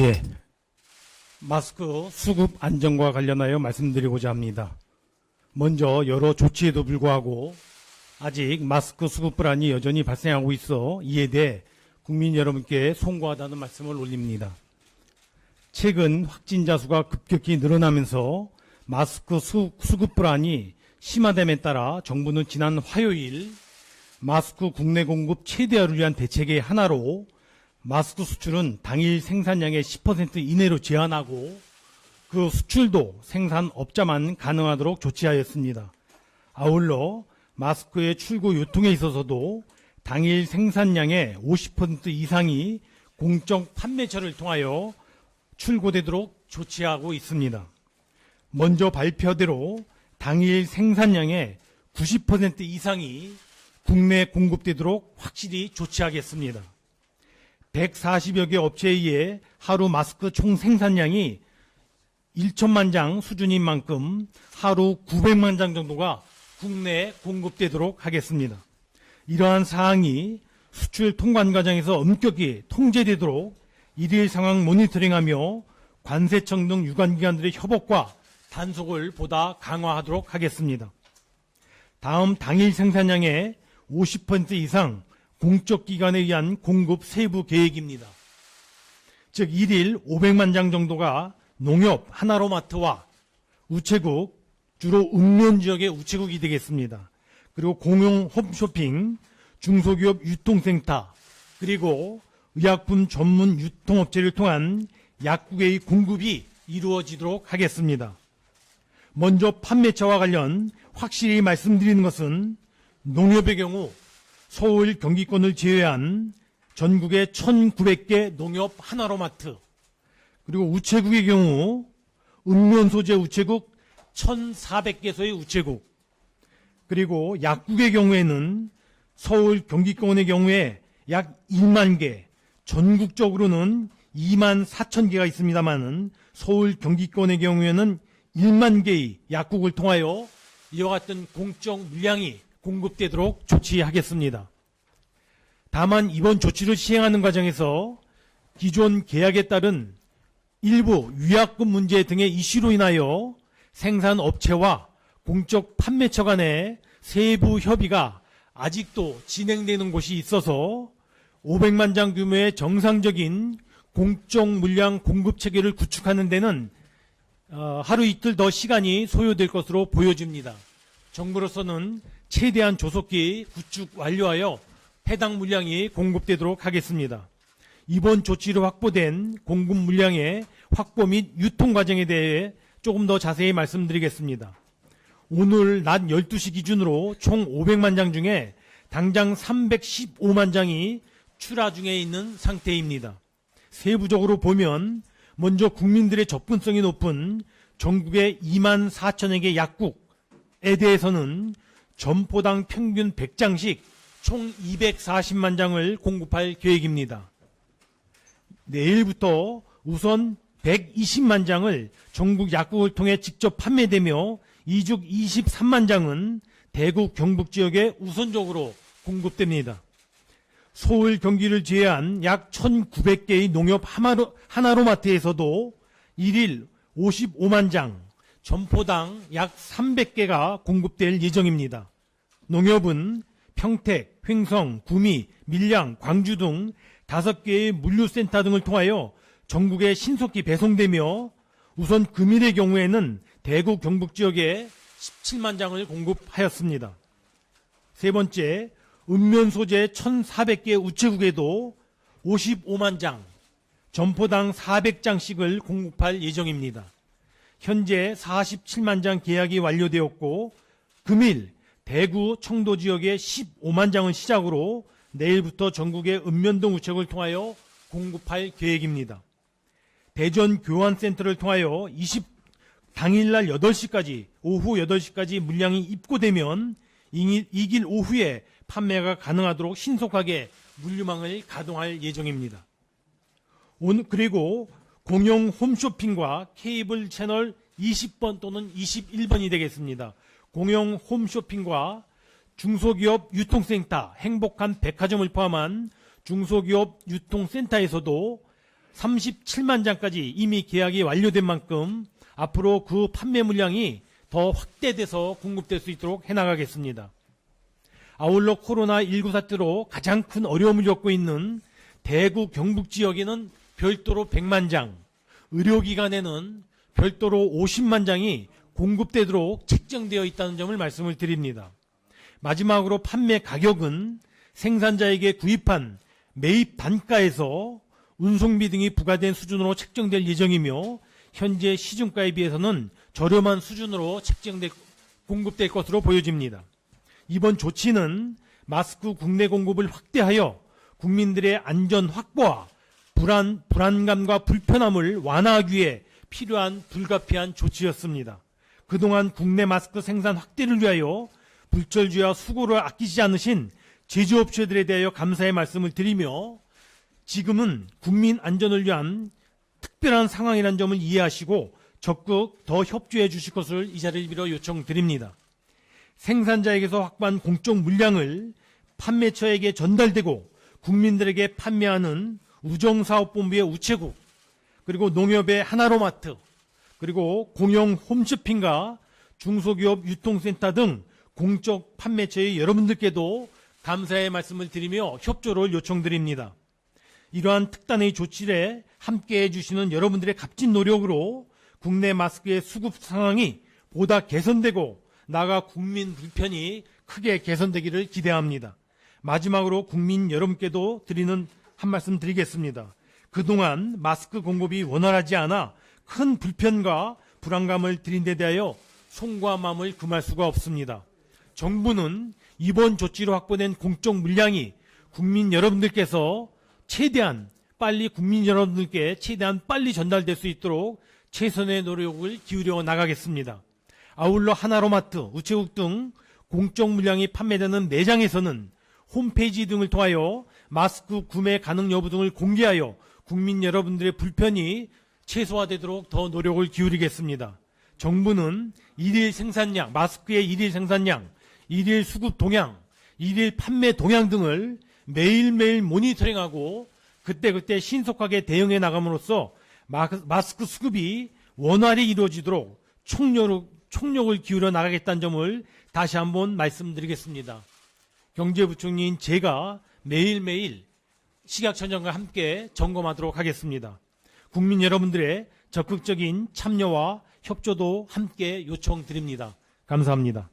예, 마스크 수급 안정과 관련하여 말씀드리고자 합니다. 먼저 여러 조치에도 불구하고 아직 마스크 수급 불안이 여전히 발생하고 있어 이에 대해 국민 여러분께 송구하다는 말씀을 올립니다. 최근 확진자 수가 급격히 늘어나면서 마스크 수급 불안이 심화됨에 따라 정부는 지난 화요일 마스크 국내 공급 최대화를 위한 대책의 하나로 마스크 수출은 당일 생산량의 10% 이내로 제한하고 그 수출도 생산업자만 가능하도록 조치하였습니다. 아울러 마스크의 출고 유통에 있어서도 당일 생산량의 50% 이상이 공적 판매처를 통하여 출고되도록 조치하고 있습니다. 먼저 발표대로 당일 생산량의 90% 이상이 국내 공급되도록 확실히 조치하겠습니다. 140여 개 업체에 의해 하루 마스크 총 생산량이 1천만 장 수준인 만큼 하루 900만 장 정도가 국내에 공급되도록 하겠습니다. 이러한 사항이 수출 통관 과정에서 엄격히 통제되도록 일일 상황 모니터링하며 관세청 등 유관기관들의 협업과 단속을 보다 강화하도록 하겠습니다. 다음 당일 생산량의 50% 이상 공적 기관에 의한 공급 세부 계획입니다. 즉 1일 500만 장 정도가 농협, 하나로마트와 우체국, 주로 읍면 지역의 우체국이 되겠습니다. 그리고 공용 홈쇼핑, 중소기업 유통센터, 그리고 의약품 전문 유통업체를 통한 약국의 공급이 이루어지도록 하겠습니다. 먼저 판매처와 관련 확실히 말씀드리는 것은 농협의 경우 서울 경기권을 제외한 전국의 1,900개 농협 하나로마트, 그리고 우체국의 경우 읍면 소재 우체국 1,400개소의 우체국, 그리고 약국의 경우에는 서울 경기권의 경우에 약 1만 개, 전국적으로는 2만 4천 개가 있습니다만 서울 경기권의 경우에는 1만 개의 약국을 통하여 이와 같은 공적 물량이 공급되도록 조치하겠습니다. 다만 이번 조치를 시행하는 과정에서 기존 계약에 따른 일부 위약금 문제 등의 이슈로 인하여 생산업체와 공적 판매처 간의 세부 협의가 아직도 진행되는 곳이 있어서 500만 장 규모의 정상적인 공적 물량 공급 체계를 구축하는 데는 하루 이틀 더 시간이 소요될 것으로 보여집니다. 정부로서는 최대한 조속히 구축 완료하여 해당 물량이 공급되도록 하겠습니다. 이번 조치로 확보된 공급 물량의 확보 및 유통 과정에 대해 조금 더 자세히 말씀드리겠습니다. 오늘 낮 12시 기준으로 총 500만 장 중에 당장 315만 장이 출하 중에 있는 상태입니다. 세부적으로 보면 먼저 국민들의 접근성이 높은 전국의 2만 4천여 개 약국에 대해서는 점포당 평균 100장씩 총 240만 장을 공급할 계획입니다. 내일부터 우선 120만 장을 전국 약국을 통해 직접 판매되며 이중 23만 장은 대구 경북 지역에 우선적으로 공급됩니다. 서울 경기를 제외한 약 1,900개의 농협 하나로마트에서도 1일 55만 장, 점포당 약 300개가 공급될 예정입니다. 농협은 평택, 횡성, 구미, 밀양, 광주 등 5개의 물류센터 등을 통하여 전국에 신속히 배송되며 우선 금일의 경우에는 대구 경북 지역에 17만 장을 공급하였습니다. 세 번째, 읍면 소재 1,400개 우체국에도 55만 장, 점포당 400장씩을 공급할 예정입니다. 현재 47만 장 계약이 완료되었고 금일 대구, 청도 지역에 15만 장을 시작으로 내일부터 전국의 읍면동 우체국을 통하여 공급할 계획입니다. 대전 교환센터를 통하여 당일날 8시까지, 오후 8시까지 물량이 입고되면 이길 오후에 판매가 가능하도록 신속하게 물류망을 가동할 예정입니다. 그리고 공용 홈쇼핑과 케이블 채널 20번 또는 21번이 되겠습니다. 공용 홈쇼핑과 중소기업 유통센터, 행복한 백화점을 포함한 중소기업 유통센터에서도 37만 장까지 이미 계약이 완료된 만큼 앞으로 그 판매 물량이 더 확대돼서 공급될 수 있도록 해나가겠습니다. 아울러 코로나19 사태로 가장 큰 어려움을 겪고 있는 대구 경북 지역에는 별도로 100만 장, 의료기관에는 별도로 50만 장이 공급되도록 책정되어 있다는 점을 말씀을 드립니다. 마지막으로 판매 가격은 생산자에게 구입한 매입 단가에서 운송비 등이 부과된 수준으로 책정될 예정이며 현재 시중가에 비해서는 저렴한 수준으로 공급될 것으로 보여집니다. 이번 조치는 마스크 국내 공급을 확대하여 국민들의 안전 확보와 불안감과 불편함을 완화하기 위해 필요한 불가피한 조치였습니다. 그동안 국내 마스크 생산 확대를 위하여 불철주야 수고를 아끼지 않으신 제조업체들에 대하여 감사의 말씀을 드리며 지금은 국민 안전을 위한 특별한 상황이라는 점을 이해하시고 적극 더 협조해 주실 것을 이 자리를 빌어 요청드립니다. 생산자에게서 확보한 공적 물량을 판매처에게 전달되고 국민들에게 판매하는 우정사업본부의 우체국, 그리고 농협의 하나로마트, 그리고 공영 홈쇼핑과 중소기업 유통센터 등 공적 판매처의 여러분들께도 감사의 말씀을 드리며 협조를 요청드립니다. 이러한 특단의 조치에 함께해 주시는 여러분들의 값진 노력으로 국내 마스크의 수급 상황이 보다 개선되고 나아가 국민 불편이 크게 개선되기를 기대합니다. 마지막으로 국민 여러분께도 드리는 한 말씀 드리겠습니다. 그동안 마스크 공급이 원활하지 않아 큰 불편과 불안감을 드린 데 대하여 송구한 마음을 금할 수가 없습니다. 정부는 이번 조치로 확보된 공적 물량이 국민 여러분들께서 최대한 빨리 전달될 수 있도록 최선의 노력을 기울여 나가겠습니다. 아울러 하나로마트, 우체국 등 공적 물량이 판매되는 매장에서는 홈페이지 등을 통하여 마스크 구매 가능 여부 등을 공개하여 국민 여러분들의 불편이 최소화되도록 더 노력을 기울이겠습니다. 정부는 일일 생산량, 마스크의 일일 생산량, 일일 수급 동향, 일일 판매 동향 등을 매일매일 모니터링하고 그때그때 신속하게 대응해 나감으로써 마스크 수급이 원활히 이루어지도록 총력을 기울여 나가겠다는 점을 다시 한번 말씀드리겠습니다. 경제부총리인 제가 매일매일 식약처장과 함께 점검하도록 하겠습니다. 국민 여러분들의 적극적인 참여와 협조도 함께 요청드립니다. 감사합니다.